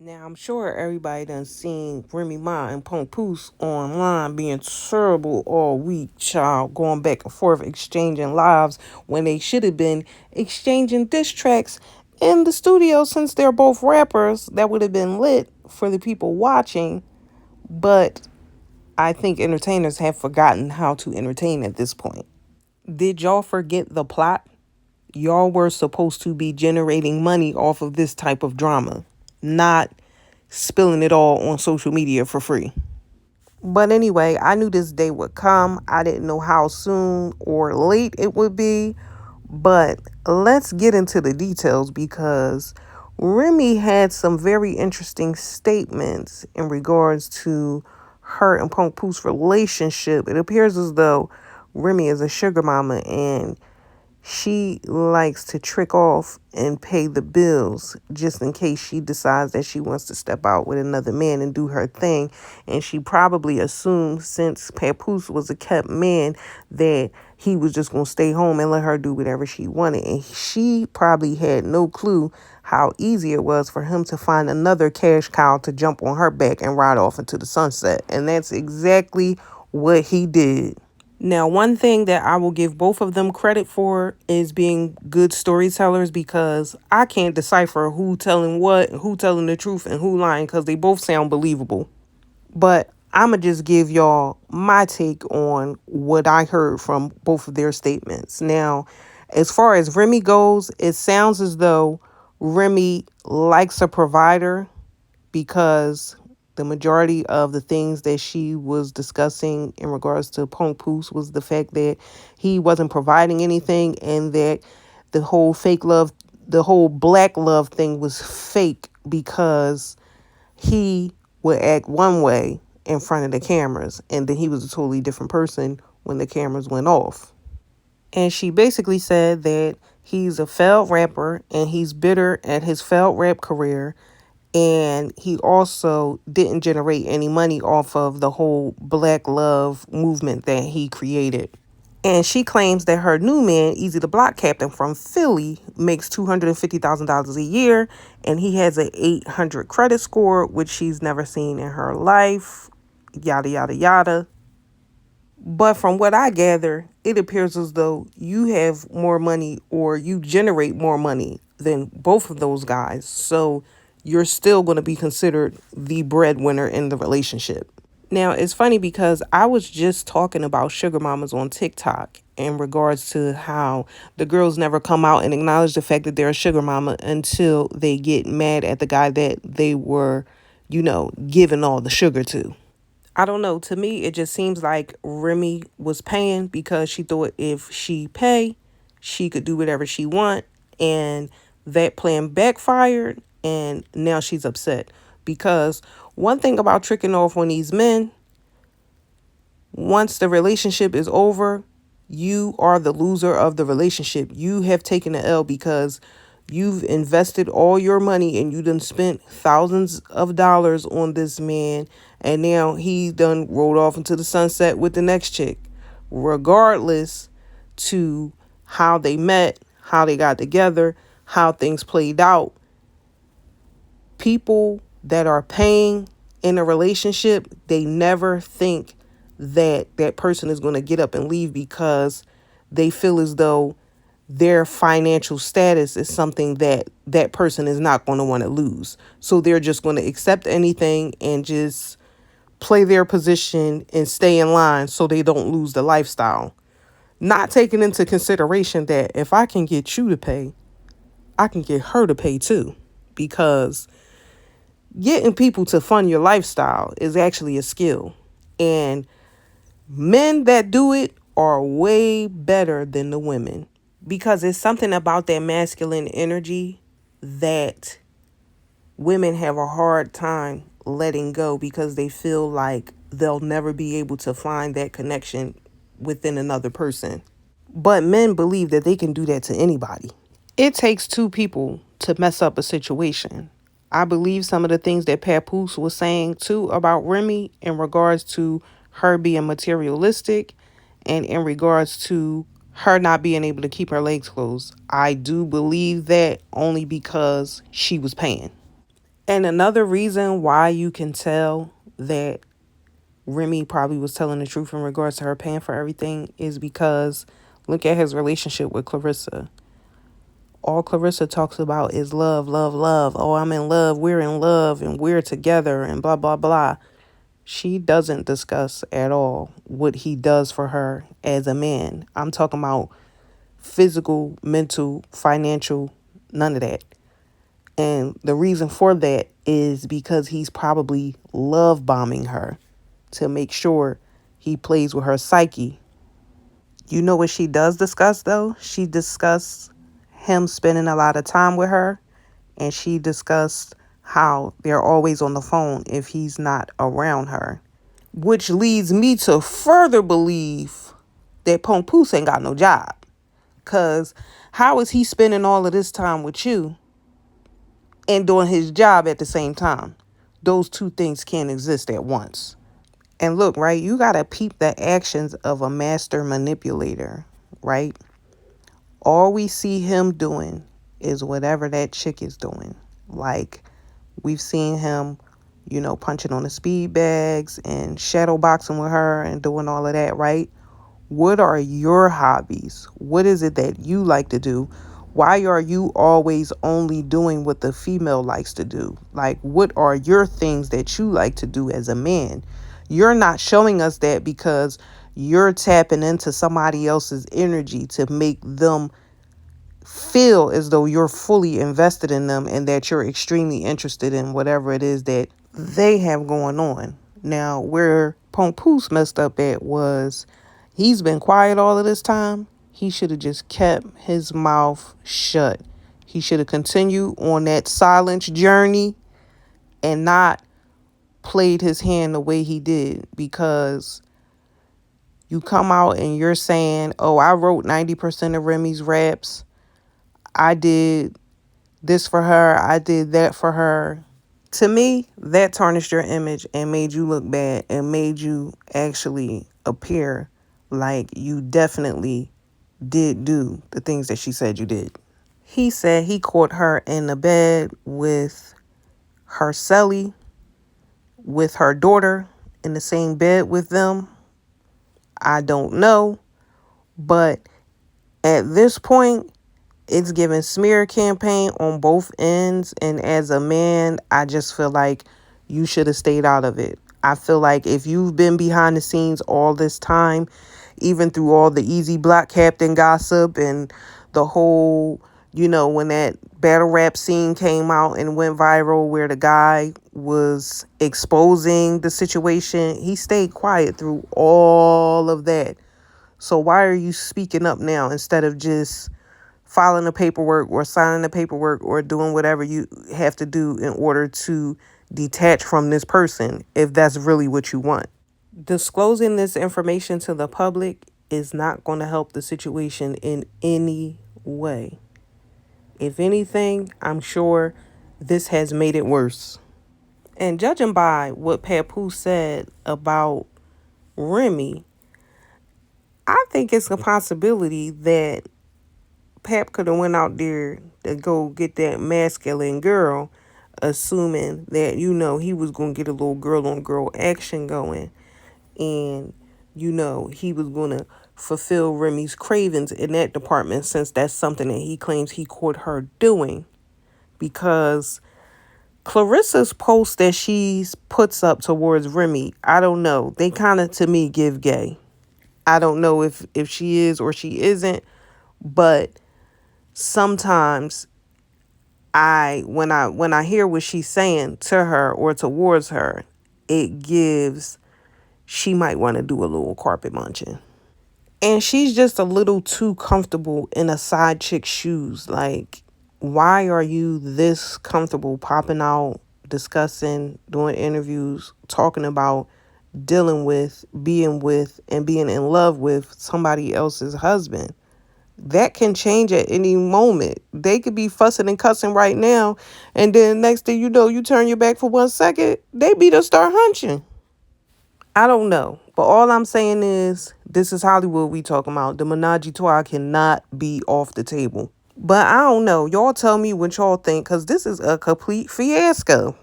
Now, I'm sure everybody done seen Remy Ma and Papoose online being terrible all week, child, going back and forth, exchanging lives when they should have been exchanging diss tracks in the studio since they're both rappers. That would have been lit for the people watching, but I think entertainers have forgotten how to entertain at this point. Did y'all forget the plot? Y'all were supposed to be generating money off of this type of drama, not spilling it all on social media for free. But anyway, I knew this day would come. I didn't know how soon or late it would be. But let's get into the details because Remy had some very interesting statements in regards to her and Poo's relationship. It appears as though Remy is a sugar mama and she likes to trick off and pay the bills just in case she decides that she wants to step out with another man and do her thing. And she probably assumed, since Papoose was a kept man, that he was just going to stay home and let her do whatever she wanted. And she probably had no clue how easy it was for him to find another cash cow to jump on her back and ride off into the sunset. And that's exactly what he did. Now, one thing that I will give both of them credit for is being good storytellers, because I can't decipher who telling what, who telling the truth, and who lying, because they both sound believable. But I'm going to just give y'all my take on what I heard from both of their statements. Now, as far as Remy goes, it sounds as though Remy likes a provider, because the majority of the things that she was discussing in regards to Papoose was the fact that he wasn't providing anything, and that the whole fake love, the whole black love thing was fake, because he would act one way in front of the cameras and then he was a totally different person when the cameras went off. And she basically said that he's a failed rapper and he's bitter at his failed rap career, and he also didn't generate any money off of the whole black love movement that he created. And she claims that her new man, Easy the Block Captain from Philly, makes $250,000 a year, and he has an 800 credit score, which she's never seen in her life, yada, yada, yada. But from what I gather, it appears as though you have more money, or you generate more money than both of those guys. So you're still going to be considered the breadwinner in the relationship. Now, it's funny because I was just talking about sugar mamas on TikTok in regards to how the girls never come out and acknowledge the fact that they're a sugar mama until they get mad at the guy that they were, giving all the sugar to. I don't know. To me, it just seems like Remy was paying because she thought if she pay, she could do whatever she want. And that plan backfired. And now she's upset. Because one thing about tricking off on these men, once the relationship is over, you are the loser of the relationship. You have taken the L because you've invested all your money and you done spent thousands of dollars on this man, and now he done rolled off into the sunset with the next chick. Regardless to how they met, how they got together, how things played out, people that are paying in a relationship, they never think that that person is going to get up and leave because they feel as though their financial status is something that that person is not going to want to lose. So they're just going to accept anything and just play their position and stay in line so they don't lose the lifestyle. Not taking into consideration that if I can get you to pay, I can get her to pay too. Because getting people to fund your lifestyle is actually a skill. And men that do it are way better than the women, because it's something about that masculine energy that women have a hard time letting go, because they feel like they'll never be able to find that connection within another person. But men believe that they can do that to anybody. It takes two people to mess up a situation. I believe some of the things that Papoose was saying too about Remy in regards to her being materialistic and in regards to her not being able to keep her legs closed. I do believe that only because she was paying. And another reason why you can tell that Remy probably was telling the truth in regards to her paying for everything is because look at his relationship with Clarissa. All Clarissa talks about is love, love, love. Oh, I'm in love. We're in love and we're together and blah, blah, blah. She doesn't discuss at all what he does for her as a man. I'm talking about physical, mental, financial, none of that. And the reason for that is because he's probably love bombing her to make sure he plays with her psyche. You know what she does discuss though? She discussed him spending a lot of time with her, and she discussed how they're always on the phone if he's not around her. Which leads me to further believe that Papoose ain't got no job. Cause how is he spending all of this time with you and doing his job at the same time? Those two things can't exist at once. And look, right, you gotta peep the actions of a master manipulator, right? All we see him doing is whatever that chick is doing. Like, we've seen him, punching on the speed bags and shadow boxing with her and doing all of that, right? What are your hobbies? What is it that you like to do? Why are you always only doing what the female likes to do? Like, what are your things that you like to do as a man? You're not showing us that because you're tapping into somebody else's energy to make them feel as though you're fully invested in them and that you're extremely interested in whatever it is that they have going on. Now, where Papoose messed up at was he's been quiet all of this time. He should have just kept his mouth shut. He should have continued on that silence journey and not played his hand the way he did, because you come out and you're saying, oh, I wrote 90% of Remy's raps. I did this for her. I did that for her. To me, that tarnished your image and made you look bad and made you actually appear like you definitely did do the things that she said you did. He said he caught her in the bed with her celly, with her daughter, in the same bed with them. I don't know. But at this point, it's giving smear campaign on both ends. And as a man, I just feel like you should have stayed out of it. I feel like if you've been behind the scenes all this time, even through all the Easy Block Captain gossip and the whole, when that battle rap scene came out and went viral where the guy was exposing the situation, he stayed quiet through all of that. So why are you speaking up now instead of just filing the paperwork or signing the paperwork or doing whatever you have to do in order to detach from this person if that's really what you want? Disclosing this information to the public is not going to help the situation in any way. If anything, I'm sure this has made it worse. And judging by what Papoose said about Remy, I think it's a possibility that Pap could have went out there to go get that masculine girl, assuming that, he was going to get a little girl on girl action going. And, he was going to fulfill Remy's cravings in that department, since that's something that he claims he caught her doing. Because Clarissa's post that she puts up towards Remy, I don't know. They kind of, to me, give gay. I don't know if she is or she isn't, but sometimes when I hear what she's saying to her or towards her, it gives she might want to do a little carpet munching. And she's just a little too comfortable in a side chick's shoes. Like, why are you this comfortable popping out, discussing, doing interviews, talking about dealing with, and being in love with somebody else's husband? That can change at any moment. They could be fussing and cussing right now, and then next thing you know, you turn your back for 1 second, they be to start hunching. I don't know. But all I'm saying is, this is Hollywood we talking about. The menage a trois cannot be off the table. But I don't know. Y'all tell me what y'all think, because this is a complete fiasco.